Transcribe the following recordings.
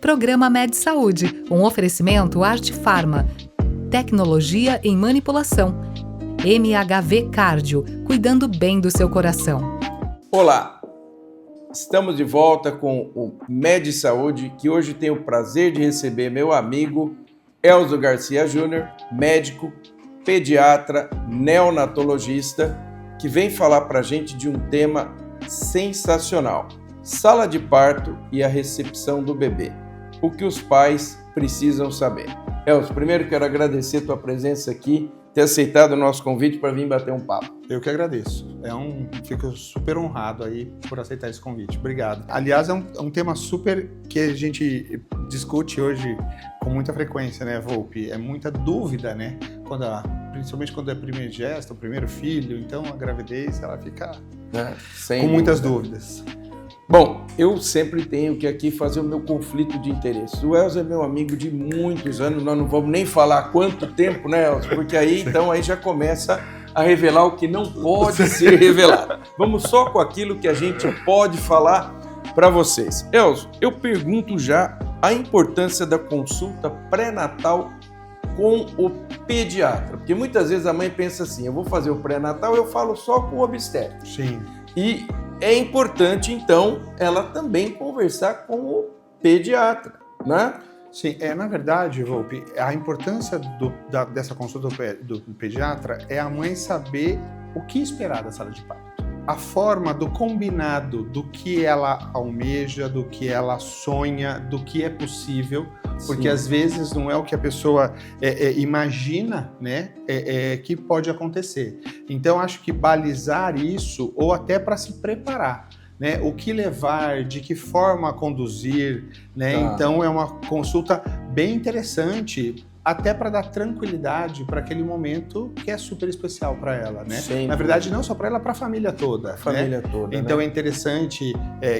Programa Med Saúde, um oferecimento Arte Farma, tecnologia em manipulação, MHV Cardio, cuidando bem do seu coração. Olá, estamos de volta com o Med Saúde, que hoje tem o prazer de receber meu amigo Elzo Garcia Júnior, médico, pediatra, neonatologista, que vem falar para a gente de um tema sensacional: sala de parto e a recepção do bebê. O que os pais precisam saber. Elzo, primeiro quero agradecer a tua presença aqui, ter aceitado o nosso convite para vir bater um papo. Eu que agradeço. Fico super honrado aí por aceitar esse convite. Obrigado. Aliás, é um tema super que a gente discute hoje com muita frequência, né, Volpi? É muita dúvida, né? Principalmente quando é primogênito, o primeiro filho, então a gravidez, ela fica com muitas dúvidas. Bom, eu sempre tenho que aqui fazer o meu conflito de interesses. O Elzo é meu amigo de muitos anos, nós não vamos nem falar quanto tempo, né, Elzo? Porque aí já começa a revelar o que não pode ser revelado. Vamos só com aquilo que a gente pode falar para vocês. Elzo, eu pergunto já a importância da consulta pré-natal com o pediatra. Porque muitas vezes a mãe pensa assim, eu vou fazer o pré-natal, eu falo só com o obstetra. Sim. E é importante, então, ela também conversar com o pediatra, né? Sim, na verdade, Volpi, a importância dessa consulta do pediatra é a mãe saber o que esperar da sala de parto. A forma do combinado do que ela almeja, do que ela sonha, do que é possível, porque às vezes não é o que a pessoa imagina, né, que pode acontecer. Então, acho que balizar isso, ou até para se preparar, né, o que levar, de que forma conduzir, né? Tá. Então, é uma consulta bem interessante, até para dar tranquilidade para aquele momento que é super especial para ela, né? Sim. Na verdade, não só para ela, para a família toda. A família toda. Então, né? É interessante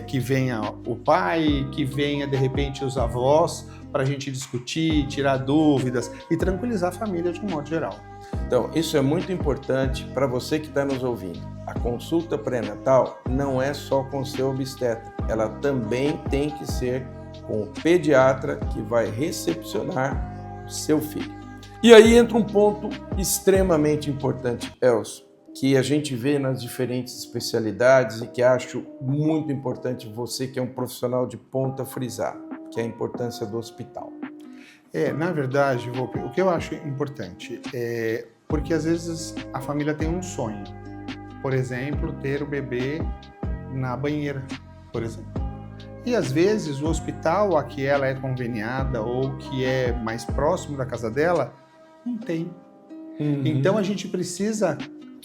que venha o pai, que venha, de repente, os avós, para a gente discutir, tirar dúvidas e tranquilizar a família de um modo geral. Então, isso é muito importante para você que está nos ouvindo. A consulta pré-natal não é só com o seu obstetra, ela também tem que ser com o pediatra que vai recepcionar seu filho. E aí entra um ponto extremamente importante, Elzo, que a gente vê nas diferentes especialidades e que acho muito importante você, que é um profissional de ponta, frisar, que é a importância do hospital. Na verdade, Volpi, o que eu acho importante é porque às vezes a família tem um sonho. Por exemplo, ter o bebê na banheira, por exemplo. E às vezes o hospital a que ela é conveniada ou que é mais próximo da casa dela, não tem. Uhum. Então a gente precisa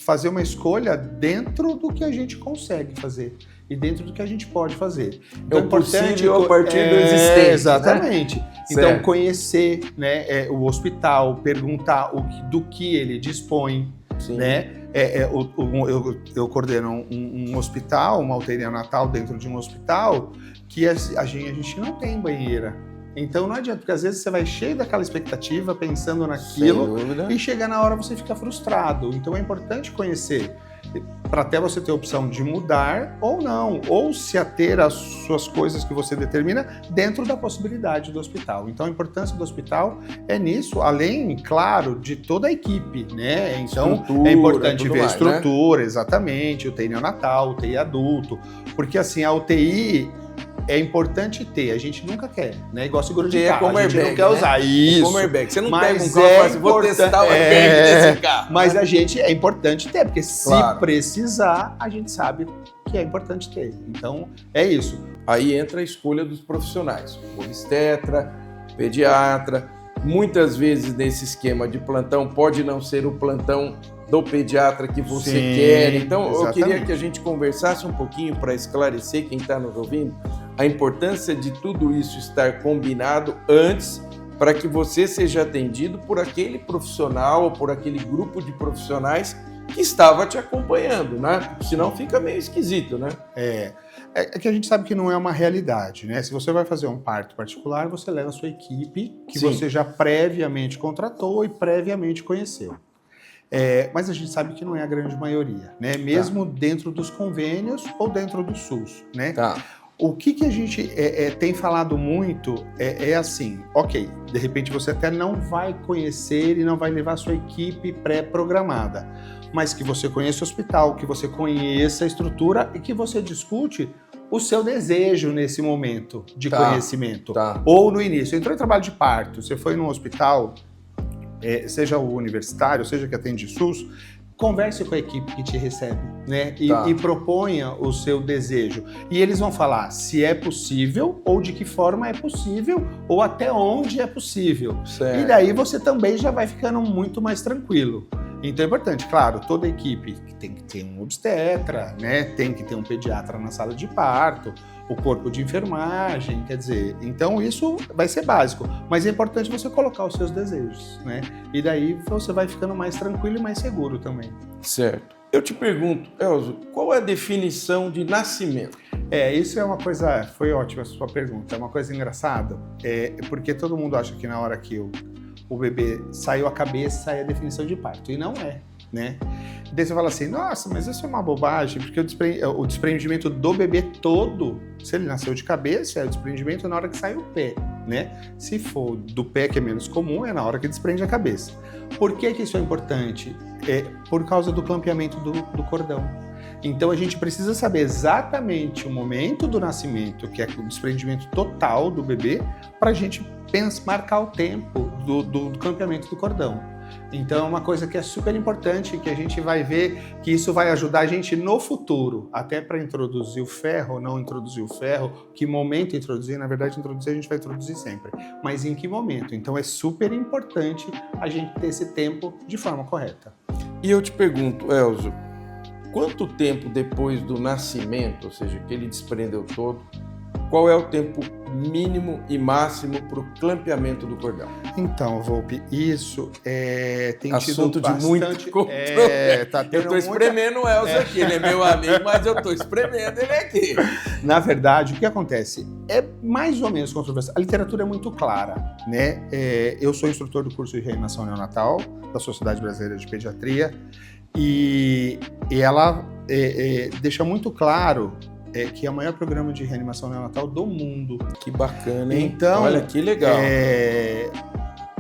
fazer uma escolha dentro do que a gente consegue fazer e dentro do que a gente pode fazer. Então é importante a partir do existente. Exatamente. Né? Então certo. Conhecer, né, o hospital, perguntar do que ele dispõe. Sim. Né? Eu coordeno um hospital, uma UTI neonatal dentro de um hospital que a gente não tem banheira. Então não adianta, porque às vezes você vai cheio daquela expectativa, pensando naquilo, e chega na hora você fica frustrado. Então é importante conhecer, para até você ter a opção de mudar ou não, ou se ater às suas coisas que você determina dentro da possibilidade do hospital. Então a importância do hospital é nisso, além, claro, de toda a equipe, né? Então é importante ver a estrutura, né? Exatamente, UTI neonatal, UTI adulto, porque assim, a UTI é importante ter, a gente nunca quer, né? Igual seguro de carro, a gente não quer usar isso. Como airbag. Você não pega um carro e fala assim, vou testar o airbag desse carro. Mas a gente é importante ter, porque se precisar, a gente sabe que é importante ter. Então, é isso. Aí entra a escolha dos profissionais. Obstetra, pediatra. Muitas vezes nesse esquema de plantão, pode não ser o plantão do pediatra que você quer. Então, exatamente. Eu queria que a gente conversasse um pouquinho para esclarecer quem está nos ouvindo a importância de tudo isso estar combinado antes, para que você seja atendido por aquele profissional ou por aquele grupo de profissionais que estava te acompanhando, né? Senão fica meio esquisito, né? É que a gente sabe que não é uma realidade, né? Se você vai fazer um parto particular, você leva a sua equipe, que você já previamente contratou e previamente conheceu. Mas a gente sabe que não é a grande maioria, né? Mesmo dentro dos convênios ou dentro do SUS, né? O que a gente tem falado muito é assim, ok, de repente você até não vai conhecer e não vai levar sua equipe pré-programada, mas que você conheça o hospital, que você conheça a estrutura e que você discute o seu desejo nesse momento de conhecimento. Ou no início, entrou em trabalho de parto, você foi num hospital, seja o universitário, seja que atende SUS, converse com a equipe que te recebe, né? E proponha o seu desejo. E eles vão falar se é possível, ou de que forma é possível, ou até onde é possível. Certo. E daí você também já vai ficando muito mais tranquilo. Então é importante, claro, toda equipe tem que ter um obstetra, né? Tem que ter um pediatra na sala de parto, o corpo de enfermagem, quer dizer, então isso vai ser básico, mas é importante você colocar os seus desejos, né? E daí você vai ficando mais tranquilo e mais seguro também. Certo. Eu te pergunto, Elzo, qual é a definição de nascimento? Isso é uma coisa, foi ótima a sua pergunta, é uma coisa engraçada, porque todo mundo acha que na hora que o bebê saiu a cabeça é a definição de parto, e não é, né? Daí você fala assim, nossa, mas isso é uma bobagem, porque o desprendimento do bebê todo, se ele nasceu de cabeça, é o desprendimento na hora que sai o pé, né? Se for do pé, que é menos comum, é na hora que desprende a cabeça. Por que isso é importante? Por causa do clampeamento do cordão. Então a gente precisa saber exatamente o momento do nascimento, que é o desprendimento total do bebê, para a gente marcar o tempo do clampeamento do cordão. Então é uma coisa que é super importante, que a gente vai ver que isso vai ajudar a gente no futuro, até para introduzir o ferro ou não introduzir o ferro, que momento introduzir, na verdade introduzir a gente vai introduzir sempre, mas em que momento. Então é super importante a gente ter esse tempo de forma correta. E eu te pergunto, Elzo, quanto tempo depois do nascimento, ou seja, que ele desprendeu todo, qual é o tempo mínimo e máximo para o clampeamento do cordão? Então, Volpi, isso tem assunto tido bastante... de muito controle. Eu estou espremendo o Elzo aqui, ele é meu amigo, mas eu estou espremendo ele aqui. Na verdade, o que acontece? É mais ou menos controverso. A literatura é muito clara, né? Eu sou instrutor do curso de reanimação neonatal da Sociedade Brasileira de Pediatria e ela deixa muito claro que é o maior programa de reanimação neonatal do mundo. Que bacana, hein? Então, olha que legal.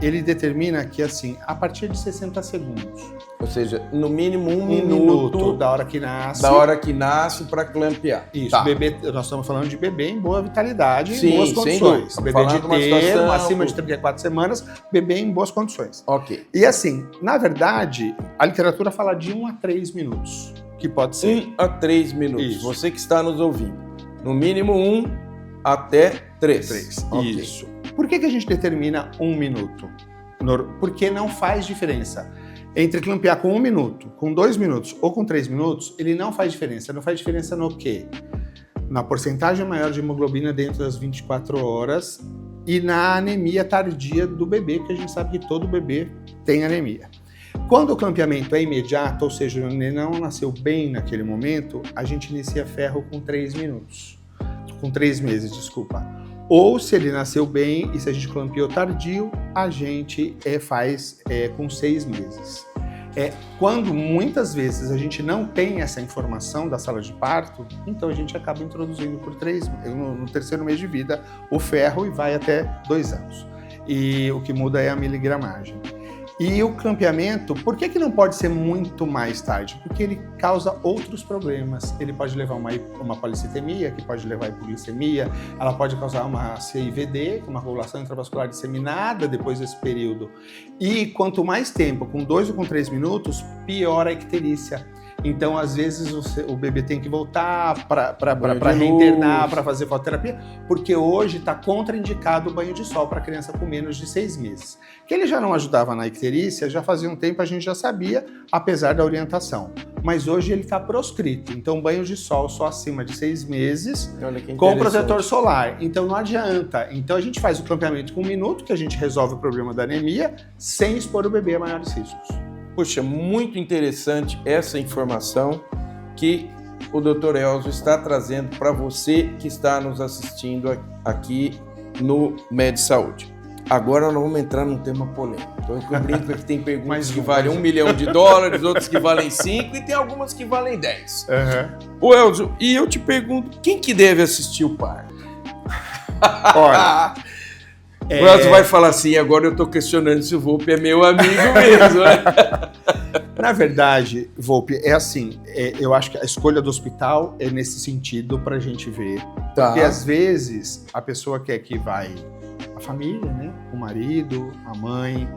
Ele determina que, assim, a partir de 60 segundos. Ou seja, no mínimo um minuto da hora que nasce. Da hora que nasce para clampear. Isso, bebê, nós estamos falando de bebê em boa vitalidade, sim, em boas condições. Bebê de termo, acima de 34 semanas, bebê em boas condições. Ok. E assim, na verdade, a literatura fala de 1 a 3 minutos. Que pode ser 1 a 3 minutos. Isso. Você que está nos ouvindo. No mínimo 1 até 3. Okay. Isso. Por que a gente determina 1 minuto? Porque não faz diferença. Entre clampear com 1 minuto, com 2 minutos ou com 3 minutos, ele não faz diferença. Não faz diferença no quê? Na porcentagem maior de hemoglobina dentro das 24 horas e na anemia tardia do bebê, que a gente sabe que todo bebê tem anemia. Quando o clampeamento é imediato, ou seja, o neném não nasceu bem naquele momento, a gente inicia ferro com 3 minutos. Com 3 meses, desculpa. Ou se ele nasceu bem e se a gente clampeou tardio, a gente faz com 6 meses. Quando muitas vezes a gente não tem essa informação da sala de parto, então a gente acaba introduzindo no terceiro mês de vida o ferro e vai até 2 anos. E o que muda é a miligramagem. E o clampeamento, por que não pode ser muito mais tarde? Porque ele causa outros problemas. Ele pode levar uma policitemia, que pode levar a hipoglicemia, ela pode causar uma CIVD, uma coagulação intravascular disseminada depois desse período. E quanto mais tempo, com 2 ou com 3 minutos, pior a icterícia. Então, às vezes, o bebê tem que voltar para reinternar, para fazer fototerapia, porque hoje está contraindicado o banho de sol para criança com menos de 6 meses. Que ele já não ajudava na icterícia, já fazia um tempo a gente já sabia, apesar da orientação. Mas hoje ele está proscrito. Então, banho de sol só acima de 6 meses, com protetor solar. Então, não adianta. Então, a gente faz o clampeamento com 1 minuto, que a gente resolve o problema da anemia, sem expor o bebê a maiores riscos. Poxa, muito interessante essa informação que o Dr. Elzo está trazendo para você que está nos assistindo aqui no Med Saúde. Agora nós vamos entrar num tema polêmico. Então eu brinco que tem perguntas que valem $1 milhão, outras que valem 5 e tem algumas que valem 10. Ô Elzo, e eu te pergunto, quem que deve assistir o parto? Olha... O Elzo vai falar assim, agora eu tô questionando se o Volpi é meu amigo mesmo, né? Na verdade, Volpi, é assim, eu acho que a escolha do hospital é nesse sentido pra gente ver. Tá. Porque às vezes a pessoa quer que vai a família, né? O marido, a mãe,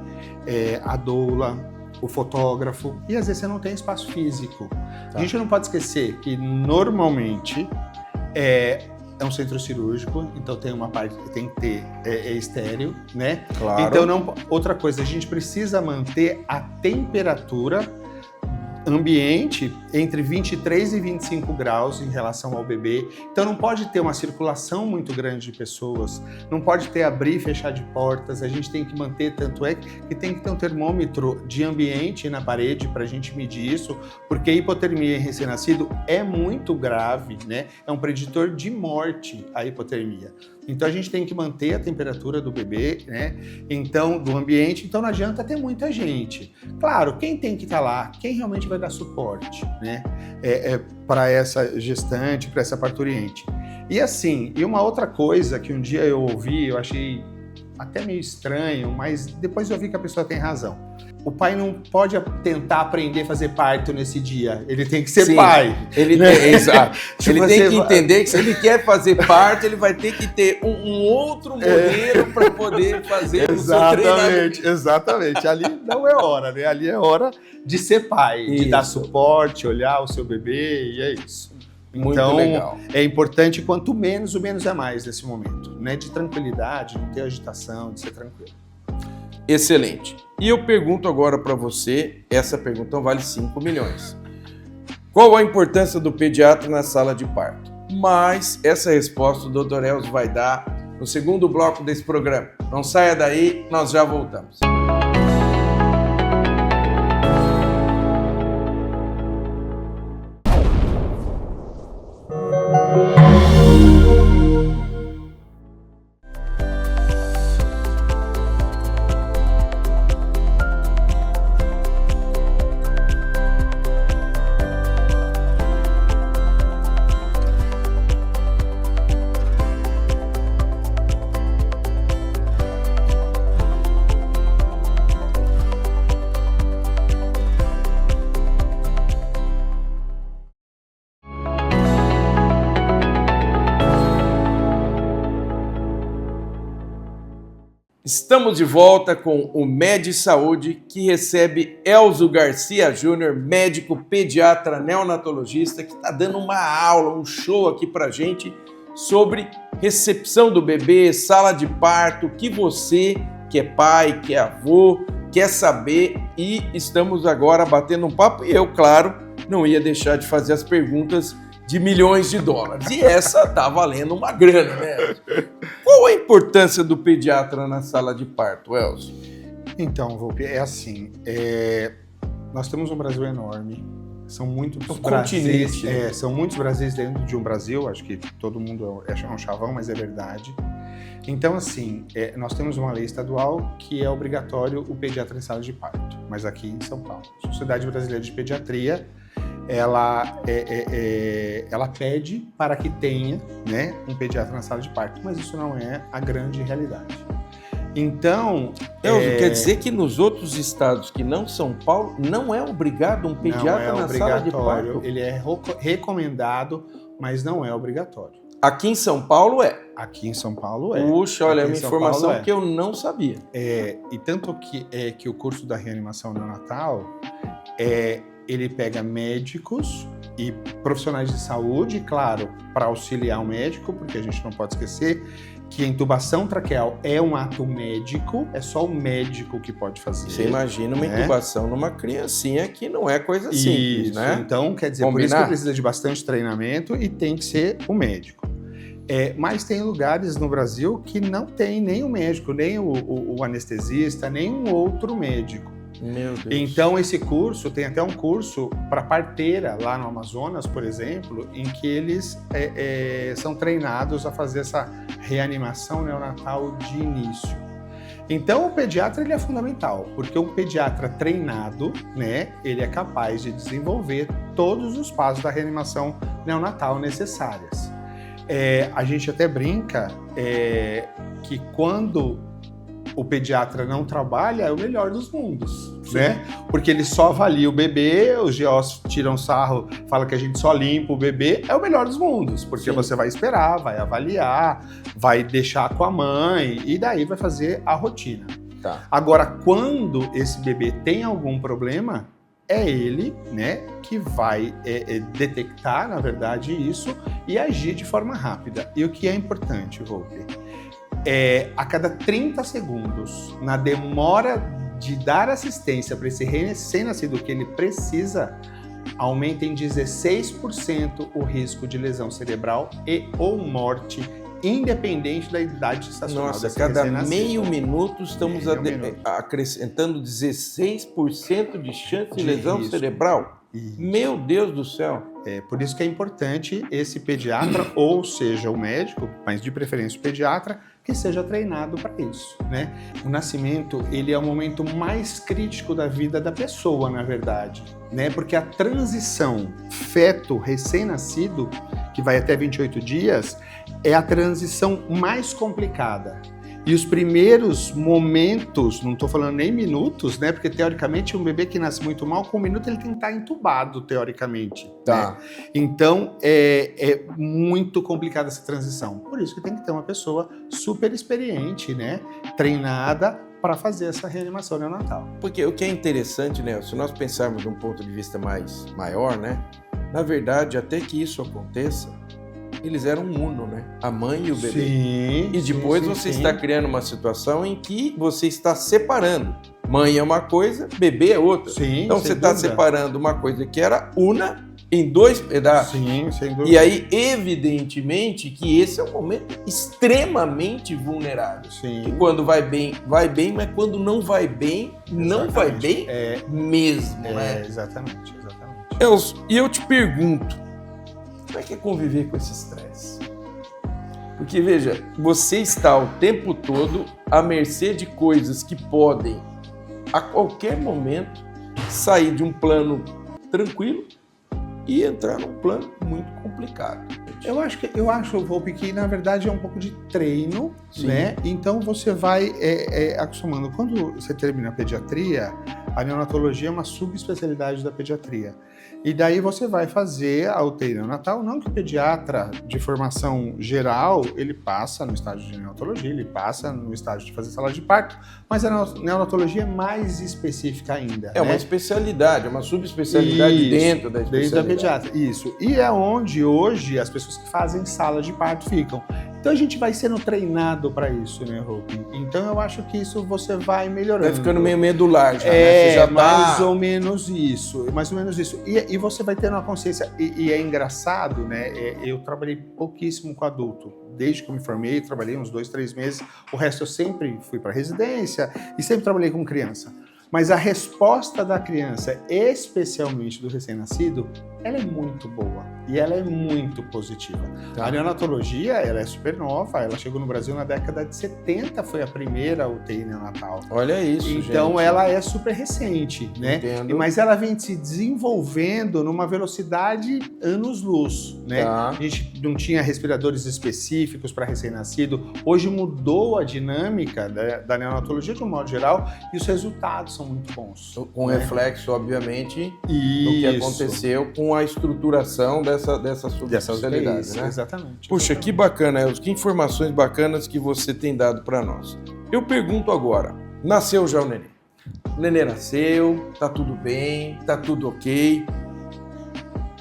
a doula, o fotógrafo, e às vezes você não tem espaço físico. Tá. A gente não pode esquecer que normalmente é um centro cirúrgico, então tem uma parte que tem que ter estéreo, né? Claro. Então, outra coisa, a gente precisa manter a temperatura ambiente entre 23 e 25 graus em relação ao bebê. Então não pode ter uma circulação muito grande de pessoas, não pode ter abrir e fechar de portas, a gente tem que manter, tanto é que tem que ter um termômetro de ambiente na parede para a gente medir isso, porque a hipotermia em recém-nascido é muito grave, né? É um preditor de morte a hipotermia. Então a gente tem que manter a temperatura do bebê, né? Então, do ambiente, então não adianta ter muita gente. Claro, quem tem que estar lá, quem realmente vai dar suporte, né? Para essa gestante, para essa parturiente. E assim, e uma outra coisa que um dia eu ouvi, eu achei até meio estranho, mas depois eu vi que a pessoa tem razão. O pai não pode tentar aprender a fazer parto nesse dia. Ele tem que ser pai. Ele tem, exato. Ele tem que entender que se ele quer fazer parto, ele vai ter que ter um outro modelo para poder fazer o seu treinamento. Exatamente. Ali não é hora, né? Ali é hora de ser pai, de dar suporte, olhar o seu bebê, e é isso. Então, legal. É importante, quanto menos, o menos é mais nesse momento, né? De tranquilidade, não ter agitação, de ser tranquilo. Excelente. E eu pergunto agora para você, essa pergunta vale 5 milhões. Qual a importância do pediatra na sala de parto? Mas essa resposta o Dr. Elzo vai dar no segundo bloco desse programa. Não saia daí, nós já voltamos. Estamos de volta com o Med Saúde, que recebe Elzo Garcia Júnior, médico pediatra neonatologista, que está dando uma aula, um show aqui pra gente sobre recepção do bebê, sala de parto, que você, que é pai, que é avô, quer saber, e estamos agora batendo um papo, e eu, claro, não ia deixar de fazer as perguntas de milhões de dólares. E essa tá valendo uma grana, né? Qual a importância do pediatra na sala de parto, Elzo? Então, Volpi, é assim, nós temos um Brasil enorme, são muitos Brasis, são muitos Brasis dentro de um Brasil, acho que todo mundo é um chavão, mas é verdade. Então, assim, nós temos uma lei estadual que é obrigatório o pediatra em sala de parto, mas aqui em São Paulo. A Sociedade Brasileira de Pediatria, ela pede para que tenha, né, um pediatra na sala de parto, mas isso não é a grande realidade. Então... quer dizer que nos outros estados que não São Paulo, não é obrigado um pediatra na sala de parto? Ele é recomendado, mas não é obrigatório. Aqui em São Paulo é? Aqui em São Paulo é. Puxa, olha, é uma informação que eu não sabia. E tanto que o curso da reanimação neonatal, ele pega médicos e profissionais de saúde, claro, para auxiliar o médico, porque a gente não pode esquecer que a intubação traqueal é um ato médico, é só o médico que pode fazer. Você imagina uma intubação numa criancinha que não é coisa simples, isso, né? Então, quer dizer, por isso que precisa de bastante treinamento e tem que ser o médico. Mas tem lugares no Brasil que não tem nem o médico, nem o anestesista, nem um outro médico. Meu Deus. Então esse curso, tem até um curso para parteira lá no Amazonas, por exemplo, em que eles são treinados a fazer essa reanimação neonatal de início. Então o pediatra ele é fundamental, porque o pediatra treinado, né, ele é capaz de desenvolver todos os passos da reanimação neonatal necessárias. A gente até brinca que quando o pediatra não trabalha, é o melhor dos mundos, né? Porque ele só avalia o bebê, os GOs tiram sarro, falam que a gente só limpa o bebê, é o melhor dos mundos, porque você vai esperar, vai avaliar, vai deixar com a mãe e daí vai fazer a rotina. Tá. Agora, quando esse bebê tem algum problema, é ele, né, que vai detectar, na verdade, isso e agir de forma rápida. E o que é importante, Volpe? A cada 30 segundos, na demora de dar assistência para esse recém-nascido que ele precisa, aumenta em 16% o risco de lesão cerebral e ou morte, independente da idade gestacional. Nossa, cada meio minuto estamos acrescentando 16% de chance de lesão risco. Cerebral? Isso. Meu Deus do céu! Por isso que é importante esse pediatra, ou seja, o médico, mas de preferência o pediatra, que seja treinado para isso, né? O nascimento, ele é o momento mais crítico da vida da pessoa, na verdade, né? Porque a transição feto recém-nascido, que vai até 28 dias, é a transição mais complicada. E os primeiros momentos, não estou falando nem minutos, né? Porque teoricamente um bebê que nasce muito mal, com um minuto ele tem que estar entubado, teoricamente. Tá. Né? Então é muito complicada essa transição. Por isso que tem que ter uma pessoa super experiente, né? Treinada para fazer essa reanimação neonatal. Porque o que é interessante, né? Se nós pensarmos de um ponto de vista maior, né? Na verdade, até que isso aconteça, eles eram uno, né? A mãe e o bebê. Sim, e depois você está criando uma situação em que você está separando. Mãe é uma coisa, bebê é outra. Sim, então você está separando uma coisa que era una em dois pedaços. Sim, sem dúvida. E aí, evidentemente, que esse é um momento extremamente vulnerável. Sim. E quando vai bem, mas quando não vai bem, não vai bem mesmo, né? Exatamente. Elcio, e eu te pergunto, como é que é conviver com esse estresse? Porque, veja, você está o tempo todo à mercê de coisas que podem, a qualquer momento, sair de um plano tranquilo e entrar num plano muito complicado. Eu acho, Volpe, que na verdade é um pouco de treino, né? Então você vai acostumando. Quando você termina a pediatria, a neonatologia é uma subespecialidade da pediatria. E daí você vai fazer a UTI neonatal, não que o pediatra de formação geral, ele passa no estágio de neonatologia, ele passa no estágio de fazer sala de parto, mas a neonatologia é mais específica ainda. É uma especialidade, é uma subespecialidade dentro da especialidade. Desde a pediatra, isso. E é onde hoje as pessoas que fazem sala de parto ficam. Então a gente vai sendo treinado para isso, né, Hope? Então eu acho que isso você vai melhorando. Vai ficando meio medular já, né? Você já mais ou menos isso, mais ou menos isso. E você vai tendo uma consciência, e é engraçado, né? Eu trabalhei pouquíssimo com adulto. Desde que eu me formei, trabalhei uns 2, 3 meses. O resto eu sempre fui para residência e sempre trabalhei com criança. Mas a resposta da criança, especialmente do recém-nascido, ela é muito boa e ela é muito positiva. Tá. A neonatologia, ela é super nova, ela chegou no Brasil na década de 70, foi a primeira UTI neonatal. Olha isso, então, gente. Ela é super recente, né? Entendo. Mas ela vem se desenvolvendo numa velocidade anos-luz, né? Tá. A gente não tinha respiradores específicos para recém-nascido. Hoje mudou a dinâmica da neonatologia de um modo geral e os resultados são muito bons. Com reflexo, obviamente, do Isso. que aconteceu com a estruturação dessa subespecialidade, né? Exatamente. Puxa, que bacana, Elcio, que informações bacanas que você tem dado para nós. Eu pergunto agora, nasceu já o nenê? O nenê nasceu, tá tudo bem, tá tudo ok.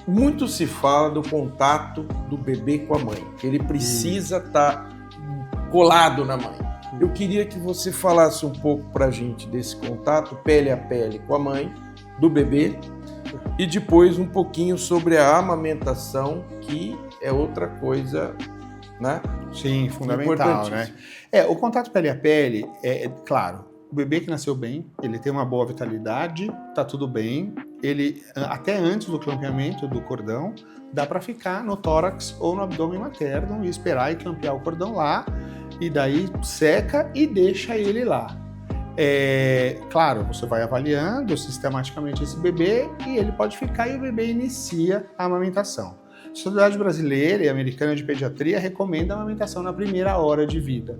Muito se fala do contato do bebê com a mãe, que ele precisa estar colado na mãe. Eu queria que você falasse um pouco pra gente desse contato pele a pele com a mãe, do bebê, e depois um pouquinho sobre a amamentação, que é outra coisa, né? Sim, fundamental, né? O contato pele a pele, claro, o bebê que nasceu bem, ele tem uma boa vitalidade, tá tudo bem, ele, até antes do clampeamento do cordão, dá para ficar no tórax ou no abdômen materno e esperar e clampear o cordão lá, e daí seca e deixa ele lá. Claro, você vai avaliando sistematicamente esse bebê e ele pode ficar e o bebê inicia a amamentação. A Sociedade Brasileira e Americana de Pediatria recomenda a amamentação na primeira hora de vida.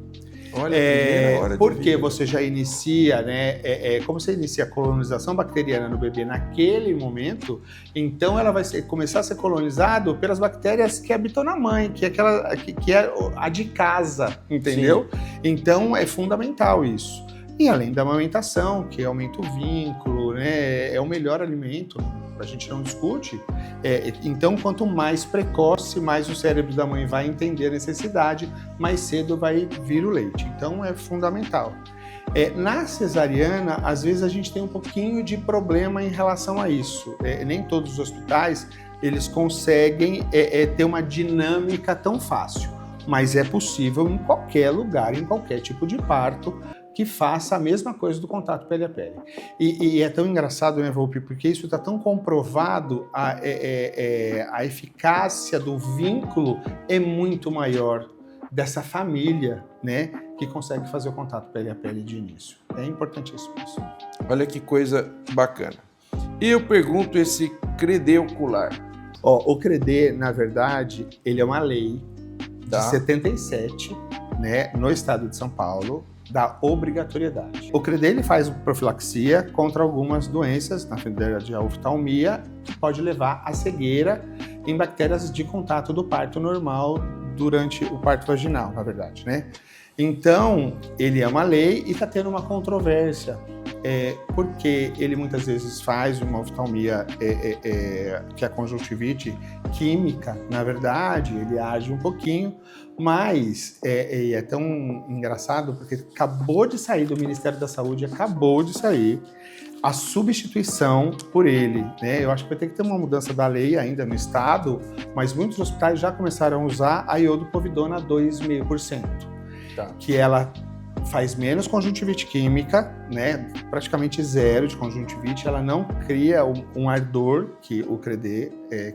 Olha, primeira hora de porque vida. você já inicia, né? Como você inicia a colonização bacteriana no bebê naquele momento, então ela vai começar a ser colonizado pelas bactérias que habitam na mãe, que é a de casa, entendeu? Sim. Então é fundamental isso. E além da amamentação, que aumenta o vínculo, né? É o melhor alimento, a gente não discute. Então, quanto mais precoce, mais o cérebro da mãe vai entender a necessidade, mais cedo vai vir o leite. Então, é fundamental. Na cesariana, às vezes a gente tem um pouquinho de problema em relação a isso. Nem todos os hospitais eles conseguem ter uma dinâmica tão fácil, mas é possível em qualquer lugar, em qualquer tipo de parto, que faça a mesma coisa do contato pele a pele. E é tão engraçado, né, Volpi, porque isso está tão comprovado, a eficácia do vínculo é muito maior dessa família, né, que consegue fazer o contato pele a pele de início. É importantíssimo isso. Olha que coisa bacana. E eu pergunto esse CREDE ocular. O CREDE, na verdade, ele é uma lei de 77, né, no estado de São Paulo, da obrigatoriedade. O CREDE ele faz profilaxia contra algumas doenças, na verdade a oftalmia, que pode levar à cegueira em bactérias de contato do parto normal durante o parto vaginal, na verdade, né? Então, ele é uma lei e está tendo uma controvérsia, porque ele muitas vezes faz uma oftalmia, que é a conjuntivite química, na verdade, ele age um pouquinho, mas é tão engraçado porque acabou de sair do Ministério da Saúde, a substituição por ele, né? Eu acho que vai ter que ter uma mudança da lei ainda no estado, mas muitos hospitais já começaram a usar a iodopovidona 2,5%, que ela faz menos conjuntivite química, né? Praticamente zero de conjuntivite, ela não cria um ardor que o CREDE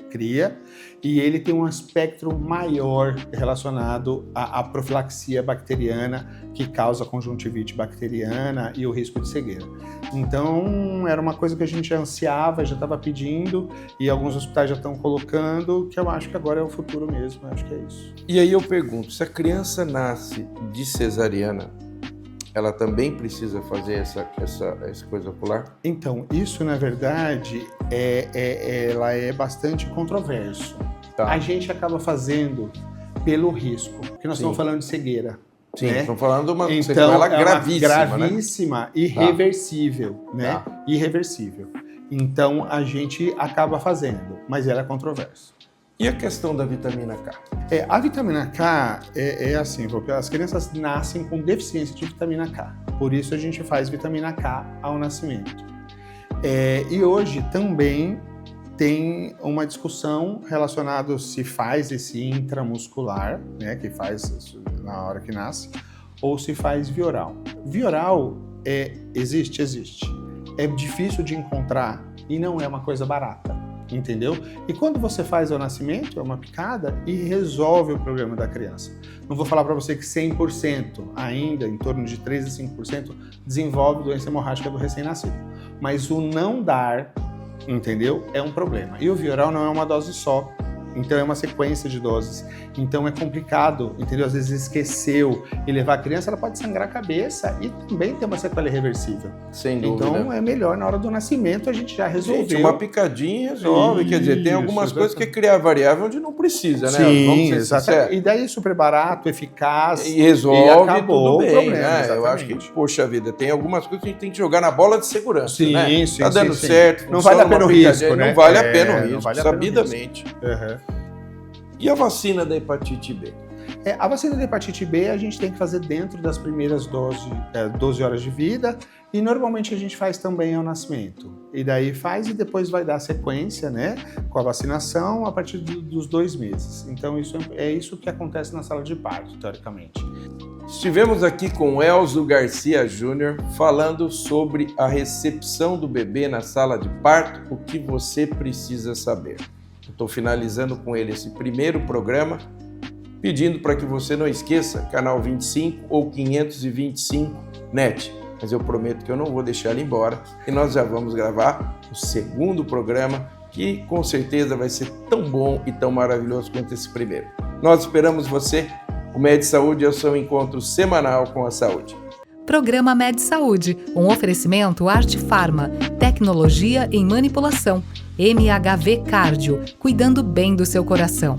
cria, e ele tem um espectro maior relacionado à profilaxia bacteriana que causa conjuntivite bacteriana e o risco de cegueira. Então, era uma coisa que a gente ansiava, já estava pedindo, e alguns hospitais já estão colocando, que eu acho que agora é o futuro mesmo, eu acho que é isso. E aí eu pergunto, se a criança nasce de cesariana, ela também precisa fazer essa coisa ocular? Então, isso na verdade ela é bastante controverso. Tá. A gente acaba fazendo pelo risco, porque nós estamos falando de cegueira. Sim, né? estamos falando de uma sequela gravíssima, né? Irreversível, né? Irreversível. Então, a gente acaba fazendo, mas ela é controverso. E a questão da vitamina K? A vitamina K é assim, as crianças nascem com deficiência de vitamina K. Por isso a gente faz vitamina K ao nascimento. E hoje também tem uma discussão relacionada se faz esse intramuscular, né, que faz na hora que nasce, ou se faz via-oral. Via-oral existe. É difícil de encontrar e não é uma coisa barata. Entendeu? E quando você faz ao nascimento, é uma picada e resolve o problema da criança. Não vou falar para você que 100% ainda, em torno de 3 a 5%, desenvolve doença hemorrágica do recém-nascido. Mas o não dar, entendeu? É um problema. E o via-oral não é uma dose só. Então é uma sequência de doses. Então é complicado, entendeu? Às vezes esqueceu e levar a criança, ela pode sangrar a cabeça e também ter uma sequela irreversível. Sem dúvida. Então é melhor na hora do nascimento a gente já resolveu. Gente, uma picadinha resolve. Quer dizer, tem algumas coisas que é criar variável onde não precisa, né? Sim, exatamente. E daí super barato, eficaz. E resolve e acabou tudo bem, o problema. Né? Eu acho que, poxa vida, tem algumas coisas que a gente tem que jogar na bola de segurança, sim, né? Sim, tá dando certo. Não vale a pena o risco, né? Não vale a pena o risco, sabidamente. E a vacina da hepatite B? A vacina da hepatite B a gente tem que fazer dentro das primeiras 12 horas de vida, e normalmente a gente faz também ao nascimento. E daí faz e depois vai dar sequência, né, com a vacinação a partir dos 2 meses. Então isso é isso que acontece na sala de parto, teoricamente. Estivemos aqui com Elzo Garcia Júnior falando sobre a recepção do bebê na sala de parto, o que você precisa saber. Estou finalizando com ele esse primeiro programa, pedindo para que você não esqueça, canal 25 ou 525 NET. mas eu prometo que eu não vou deixar ela embora e nós já vamos gravar o segundo programa, que com certeza vai ser tão bom e tão maravilhoso quanto esse primeiro. Nós esperamos você. O Med Saúde é o seu encontro semanal com a saúde. Programa Med Saúde, um oferecimento Arte Farma, tecnologia em manipulação, MHV Cardio, cuidando bem do seu coração.